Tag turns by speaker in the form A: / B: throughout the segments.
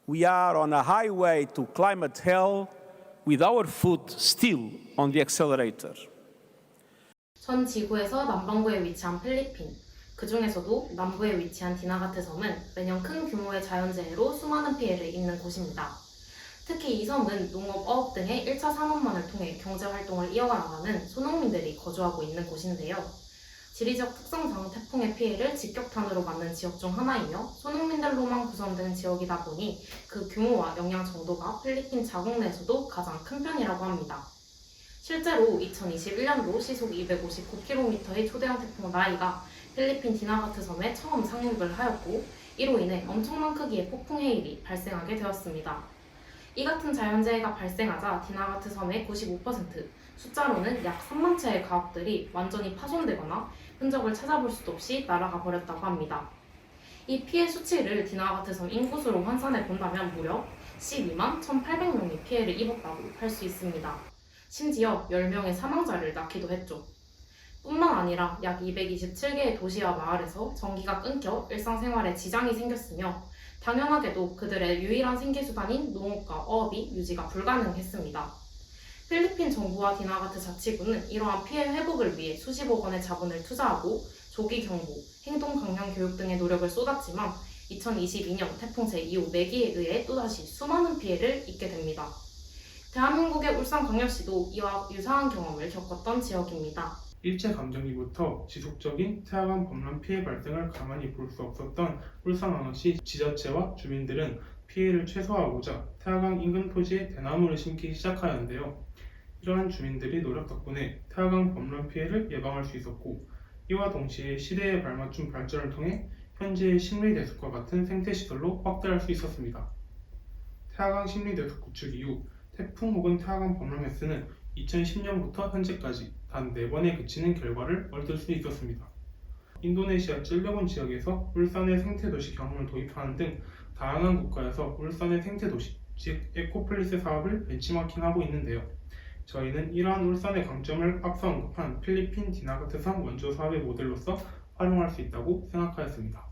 A: We are on a highway to climate hell with our foot still on the accelerator.
B: 전 지구에서 남반구에 위치한 필리핀, 그 중에서도 남부에 위치한 디나가트 섬은 매년 큰 규모의 자연재해로 수많은 피해를 입는 곳입니다. 특히 이 섬은 농업, 어업 등의 1차 산업만을 통해 경제활동을 이어나가는 소농민들이 거주하고 있는 곳인데요. 지리적 특성상 태풍의 피해를 직격탄으로 맞는 지역 중 하나이며 소농민들로만 구성된 지역이다 보니 그 규모와 영향 정도가 필리핀 자국 내에서도 가장 큰 편이라고 합니다. 실제로 2021년도 시속 259km의 초대형 태풍 나이가 필리핀 디나가트 섬에 처음 상륙을 하였고 이로 인해 엄청난 크기의 폭풍 해일이 발생하게 되었습니다. 이 같은 자연재해가 발생하자 디나가트 섬의 95%, 숫자로는 약 3만 채의 가옥들이 완전히 파손되거나 흔적을 찾아볼 수도 없이 날아가 버렸다고 합니다. 이 피해 수치를 디나가트 섬 인구수로 환산해 본다면 무려 12만 1,800명이 피해를 입었다고 할 수 있습니다. 심지어 10명의 사망자를 낳기도 했죠. 뿐만 아니라 약 227개의 도시와 마을에서 전기가 끊겨 일상생활에 지장이 생겼으며 당연하게도 그들의 유일한 생계수단인 농업과 어업이 유지가 불가능했습니다. 필리핀 정부와 디나가트 자치구는 이러한 피해 회복을 위해 수십억 원의 자본을 투자하고 조기 경보, 행동 강령 교육 등의 노력을 쏟았지만 2022년 태풍 제2호 매기에 의해 또다시 수많은 피해를 입게 됩니다. 대한민국의 울산광역시도 이와 유사한 경험을 겪었던 지역입니다.
C: 일제감정기부터 지속적인 태화강 범람 피해 발생을 가만히 볼 수 없었던 울산광역시 지자체와 주민들은 피해를 최소화하고자 태화강 인근 토지에 대나무를 심기 시작하였는데요. 이러한 주민들의 노력 덕분에 태화강 범람 피해를 예방할 수 있었고 이와 동시에 시대에 발맞춘 발전을 통해 현재의 심리대숲과 같은 생태시설로 확대할 수 있었습니다. 태화강 심리대숲 구축 이후 태풍 혹은 태화강 범람 횟수는 2010년부터 현재까지 단 4번에 그치는 결과를 얻을 수 있었습니다. 인도네시아 찔레본 지역에서 울산의 생태도시 경험을 도입하는 등 다양한 국가에서 울산의 생태도시, 즉 에코플리스 사업을 벤치마킹하고 있는데요. 저희는 이러한 울산의 강점을 앞서 언급한 필리핀 디나가트 섬 원조 사업의 모델로서 활용할 수 있다고 생각하였습니다.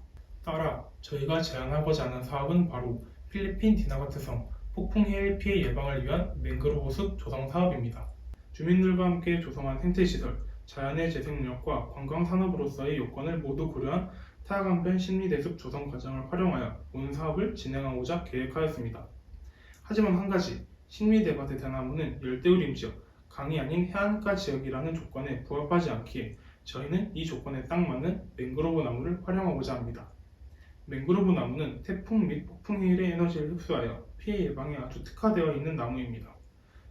C: 따라 저희가 제안하고자 하는 사업은 바로 필리핀 디나가트 섬 폭풍 해일 피해 예방을 위한 맹그로브 숲 조성 사업입니다. 주민들과 함께 조성한 생태시설, 자연의 재생력과 관광산업으로서의 요건을 모두 고려한 태화강변 심리대숲 조성 과정을 활용하여 본 사업을 진행하고자 계획하였습니다. 하지만 한 가지, 심리대밭의 대나무는 열대우림 지역, 강이 아닌 해안가 지역이라는 조건에 부합하지 않기에 저희는 이 조건에 딱 맞는 맹그로브 나무를 활용하고자 합니다. 맹그로브 나무는 태풍 및 폭풍 해일의 에너지를 흡수하여 피해 예방에 아주 특화되어 있는 나무입니다.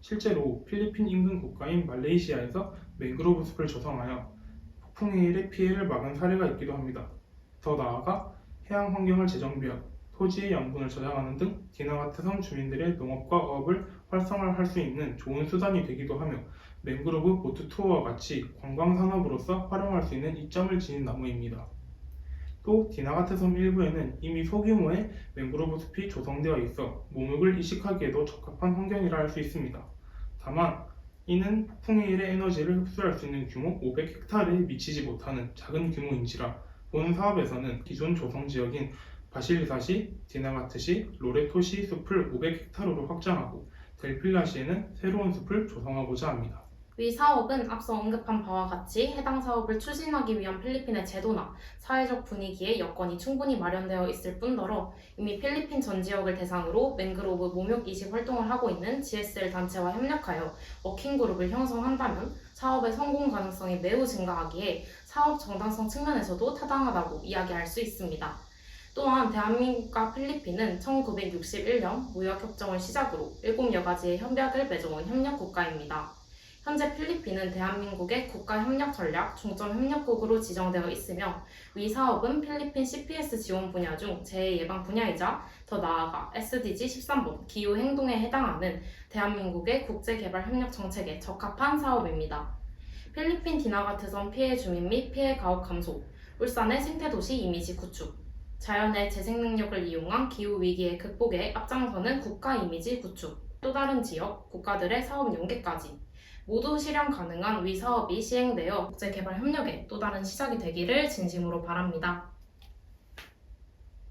C: 실제로 필리핀 인근 국가인 말레이시아에서 맹그로브 숲을 조성하여 폭풍 해일의 피해를 막은 사례가 있기도 합니다. 더 나아가 해양 환경을 재정비하고 토지의 양분을 저장하는 등 디나가트 섬 주민들의 농업과 어업을 활성화할 수 있는 좋은 수단이 되기도 하며 맹그로브 보트 투어와 같이 관광 산업으로서 활용할 수 있는 이점을 지닌 나무입니다. 또 디나가트 섬 일부에는 이미 소규모의 맹그로브 숲이 조성되어 있어 목욕을 이식하기에도 적합한 환경이라 할 수 있습니다. 다만 이는 폭풍 해일의 에너지를 흡수할 수 있는 규모 500헥타르에 미치지 못하는 작은 규모인지라 본 사업에서는 기존 조성 지역인 바실리사시, 디나가트시, 로레토시 숲을 500헥타르로 확장하고 델필라시에는 새로운 숲을 조성하고자 합니다.
B: 위 사업은 앞서 언급한 바와 같이 해당 사업을 추진하기 위한 필리핀의 제도나 사회적 분위기에 여건이 충분히 마련되어 있을 뿐더러 이미 필리핀 전 지역을 대상으로 맹그로브 목욕 이식 활동을 하고 있는 GSL 단체와 협력하여 워킹그룹을 형성한다면 사업의 성공 가능성이 매우 증가하기에 사업 정당성 측면에서도 타당하다고 이야기할 수 있습니다. 또한 대한민국과 필리핀은 1961년 무역협정을 시작으로 7여가지의 협약을 맺어온 협력국가입니다. 현재 필리핀은 대한민국의 국가협력전략 중점협력국으로 지정되어 있으며 위 사업은 필리핀 CPS 지원 분야 중 재해 예방 분야이자 더 나아가 SDG 13번 기후행동에 해당하는 대한민국의 국제개발협력 정책에 적합한 사업입니다. 필리핀 디나가트 섬 피해 주민 및 피해 가옥 감소, 울산의 생태도시 이미지 구축, 자연의 재생 능력을 이용한 기후위기의 극복에 앞장서는 국가 이미지 구축, 또 다른 지역, 국가들의 사업 연계까지 모두 실현 가능한 위 사업이 시행되어 국제개발 협력의 또 다른 시작이 되기를 진심으로 바랍니다.